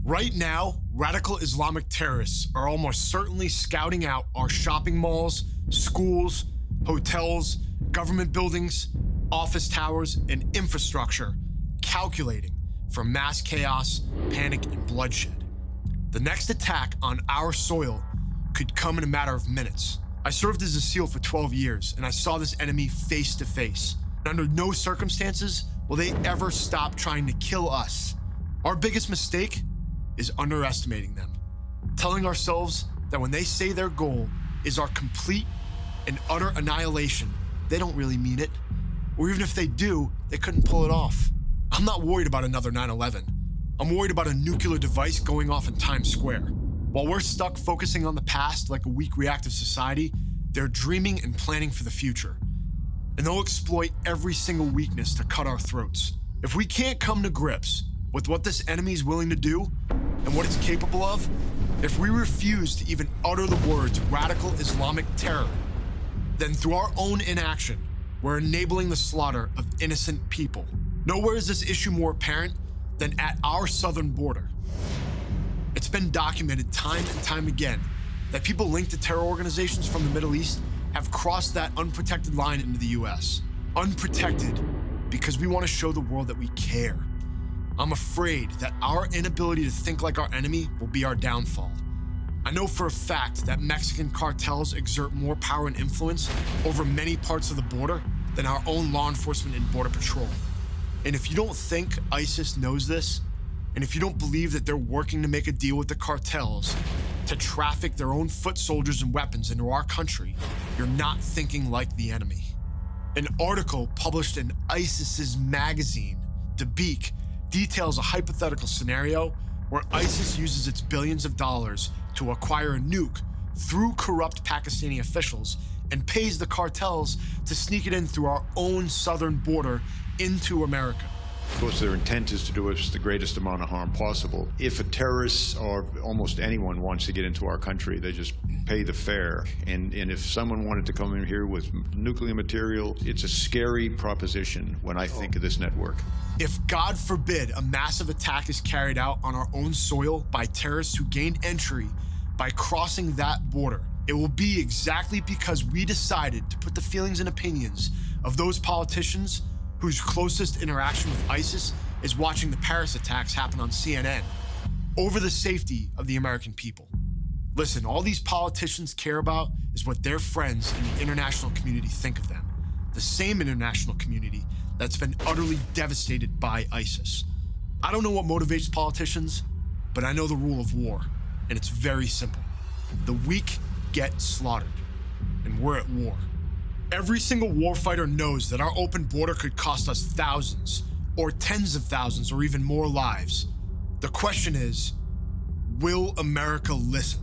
Right now, radical Islamic terrorists are almost certainly scouting out our shopping malls, schools, hotels, government buildings, office towers, and infrastructure, calculating for mass chaos, panic, and bloodshed. The next attack on our soil could come in a matter of minutes. I served as a SEAL for 12 years, and I saw this enemy face to face. Under no circumstances will they ever stop trying to kill us. Our biggest mistake is underestimating them, telling ourselves that when they say their goal is our complete and utter annihilation, they don't really mean it. Or even if they do, they couldn't pull it off. I'm not worried about another 9/11. I'm worried about a nuclear device going off in Times Square. While we're stuck focusing on the past like a weak reactive society, they're dreaming and planning for the future. And they'll exploit every single weakness to cut our throats. If we can't come to grips with what this enemy is willing to do and what it's capable of, if we refuse to even utter the words radical Islamic terror, then through our own inaction, we're enabling the slaughter of innocent people. Nowhere is this issue more apparent than at our southern border. It's been documented time and time again that people linked to terror organizations from the Middle East have crossed that unprotected line into the US. Unprotected because we want to show the world that we care. I'm afraid that our inability to think like our enemy will be our downfall. I know for a fact that Mexican cartels exert more power and influence over many parts of the border than our own law enforcement and border patrol. And if you don't think ISIS knows this, and if you don't believe that they're working to make a deal with the cartels to traffic their own foot soldiers and weapons into our country, you're not thinking like the enemy. An article published in ISIS's magazine, Dabiq, details a hypothetical scenario where ISIS uses its billions of dollars to acquire a nuke through corrupt Pakistani officials and pays the cartels to sneak it in through our own southern border into America. Of course, their intent is to do us the greatest amount of harm possible. If a terrorist or almost anyone wants to get into our country, they just pay the fare. And if someone wanted to come in here with nuclear material, it's a scary proposition when I think of this network. If, God forbid, a massive attack is carried out on our own soil by terrorists who gained entry by crossing that border, it will be exactly because we decided to put the feelings and opinions of those politicians whose closest interaction with ISIS is watching the Paris attacks happen on CNN over the safety of the American people. Listen, all these politicians care about is what their friends in the international community think of them. The same international community that's been utterly devastated by ISIS. I don't know what motivates politicians, but I know the rule of war, and it's very simple. The weak get slaughtered, and we're at war. Every single warfighter knows that our open border could cost us thousands, or tens of thousands, or even more lives. The question is, will America listen?